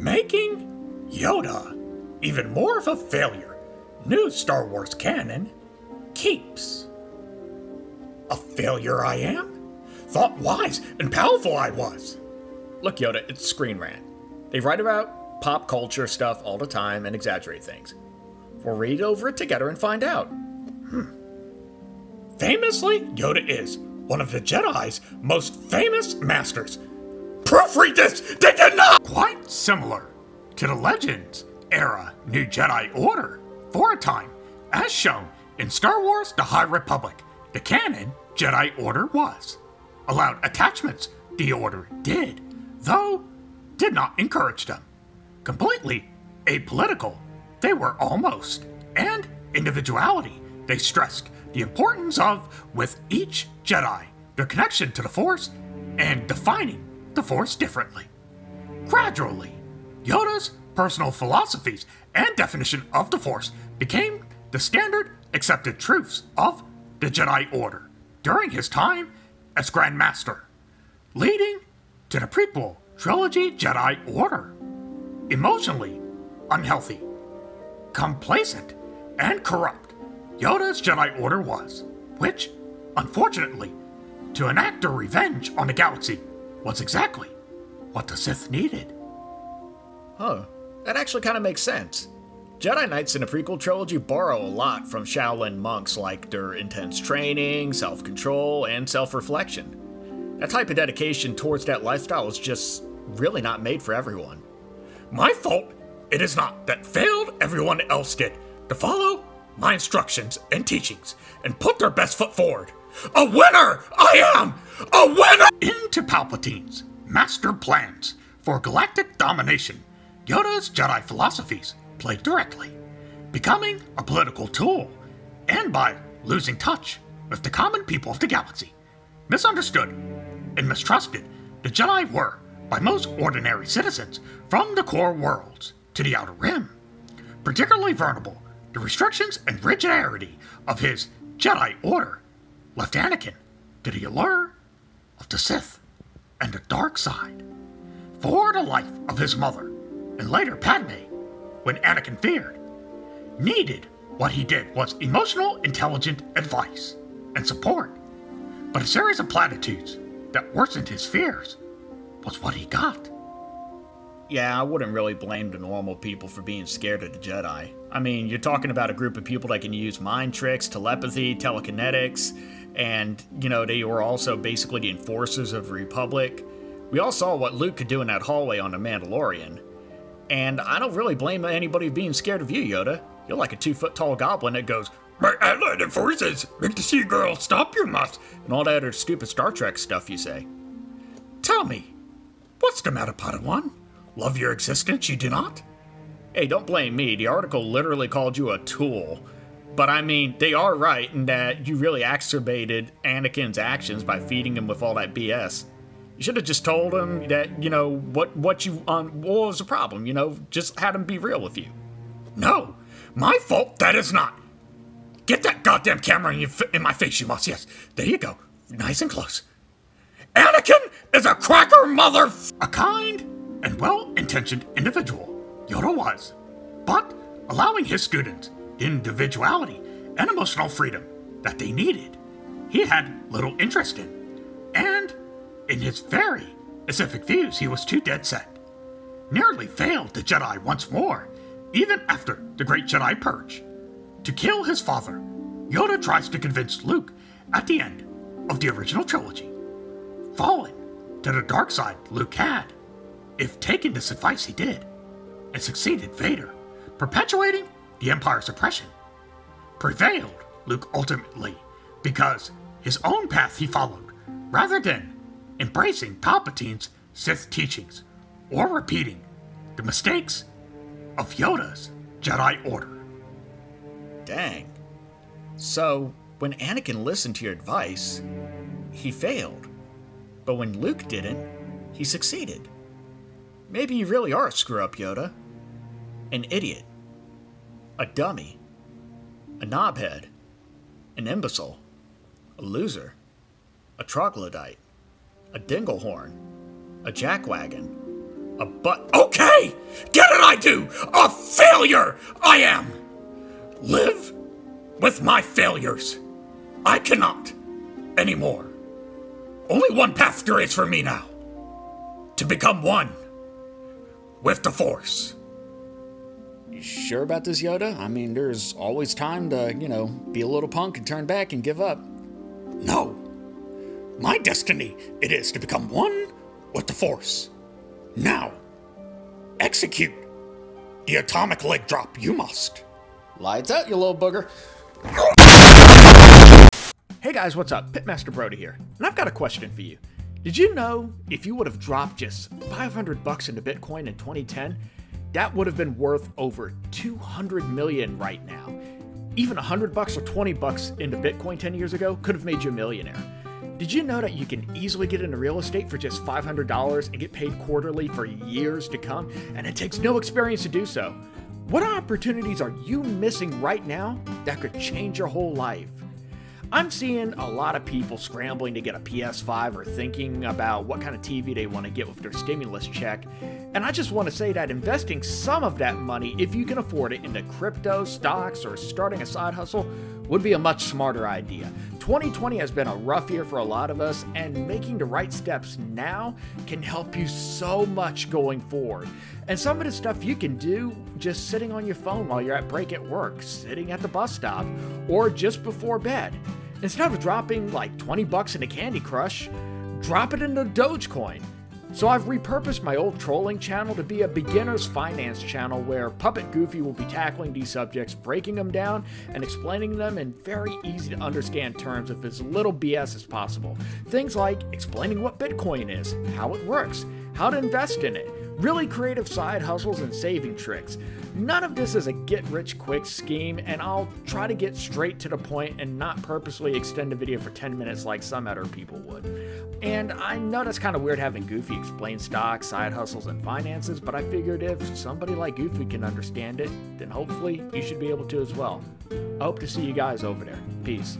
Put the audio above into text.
Making Yoda even more of a failure, new Star Wars canon keeps. A failure I am? Thought wise and powerful I was. Look, Yoda, it's Screenrant. They write about pop culture stuff all the time and exaggerate things. We'll read over it together and find out. Famously, Yoda is one of the Jedi's most famous masters. Proofread this! They did not! Quite similar to the Legends era New Jedi Order for a time, as shown in Star Wars The High Republic. The canon Jedi Order was. Allowed attachments, the Order did, though did not encourage them. Completely apolitical, they were almost, and individuality they stressed the importance of with each Jedi, their connection to the Force, and defining the Force differently. Gradually, Yoda's personal philosophies and definition of the Force became the standard accepted truths of the Jedi Order during his time as Grand Master, leading to the prequel trilogy Jedi Order. Emotionally unhealthy, complacent, and corrupt, Yoda's Jedi Order was, which, unfortunately, to enact their revenge on the galaxy was exactly what the Sith needed. Huh, that actually kind of makes sense. Jedi Knights in the prequel trilogy borrow a lot from Shaolin monks, like their intense training, self-control, and self-reflection. That type of dedication towards that lifestyle is just really not made for everyone. My fault it is not that failed everyone else did to follow my instructions and teachings and put their best foot forward. A winner I am! A winner! Into Palpatine's master plans for galactic domination, Yoda's Jedi philosophies played directly, becoming a political tool, and by losing touch with the common people of the galaxy. Misunderstood and mistrusted, the Jedi were by most ordinary citizens from the core worlds to the Outer Rim. Particularly vulnerable, the restrictions and rigidity of his Jedi Order left Anakin to the allure of the Sith and the dark side. For the life of his mother, and later Padme, when Anakin feared, needed what he did was emotional, intelligent advice and support. But a series of platitudes that worsened his fears was what he got. Yeah, I wouldn't really blame the normal people for being scared of the Jedi. I mean, you're talking about a group of people that can use mind tricks, telepathy, telekinetics, and, they were also basically the enforcers of the Republic. We all saw what Luke could do in that hallway on The Mandalorian. And I don't really blame anybody for being scared of you, Yoda. You're like a 2-foot-tall goblin that goes, "My allied forces make the sea girl stop your mouth," and all that other stupid Star Trek stuff you say. Tell me, what's the matter, Padawan? Love your existence, you do not? Hey, don't blame me. The article literally called you a tool. But I mean, they are right in that you really exacerbated Anakin's actions by feeding him with all that BS. You should have just told him that, what was the problem, just had him be real with you. No, my fault that is not. Get that goddamn camera in my face, you must. Yes, there you go. Nice and close. Anakin is a cracker mother... A kind and well-intentioned individual, Yoda was, but allowing his students the individuality and emotional freedom that they needed, he had little interest in. And in his very specific views, he was too dead set. Nearly failed the Jedi once more, even after the Great Jedi Purge. To kill his father, Yoda tries to convince Luke at the end of the original trilogy. Fallen to the dark side Luke had, if taking this advice he did, and succeeded Vader, perpetuating the Empire's oppression. Prevailed Luke ultimately, because his own path he followed, rather than embracing Palpatine's Sith teachings, or repeating the mistakes of Yoda's Jedi Order. Dang. So, when Anakin listened to your advice, he failed. But when Luke didn't, he succeeded. Maybe you really are a screw-up, Yoda. An idiot. A dummy. A knobhead. An imbecile. A loser. A troglodyte. A dinglehorn. A jackwagon. Okay! Get it, I do! A failure! I am! Live with my failures. I cannot anymore. Only one path there is for me now. To become one with the Force. You sure about this, Yoda? I mean, there's always time to, be a little punk and turn back and give up. No. My destiny, it is to become one with the Force. Now, execute the atomic leg drop. You must. Lights out, you little booger. Hey guys, what's up? Pitmaster Brody here, and I've got a question for you. Did you know if you would have dropped just $500 into Bitcoin in 2010, that would have been worth over $200 million right now? Even $100 or $20 into Bitcoin 10 years ago could have made you a millionaire. Did you know that you can easily get into real estate for just $500 and get paid quarterly for years to come, and it takes no experience to do so? What opportunities are you missing right now that could change your whole life? I'm seeing a lot of people scrambling to get a PS5 or thinking about what kind of TV they want to get with their stimulus check. And I just want to say that investing some of that money, if you can afford it, into crypto, stocks, or starting a side hustle would be a much smarter idea. 2020 has been a rough year for a lot of us, and making the right steps now can help you so much going forward. And some of the stuff you can do just sitting on your phone while you're at break at work, sitting at the bus stop, or just before bed. Instead of dropping like $20 into Candy Crush, drop it into Dogecoin. So I've repurposed my old trolling channel to be a beginner's finance channel where Puppet Goofy will be tackling these subjects, breaking them down, and explaining them in very easy to understand terms with as little BS as possible. Things like explaining what Bitcoin is, how it works, how to invest in it, really creative side hustles and saving tricks. None of this is a get-rich-quick scheme, and I'll try to get straight to the point and not purposely extend the video for 10 minutes like some other people would. And I know that's kind of weird having Goofy explain stocks, side hustles, and finances, but I figured if somebody like Goofy can understand it, then hopefully you should be able to as well. I hope to see you guys over there. Peace.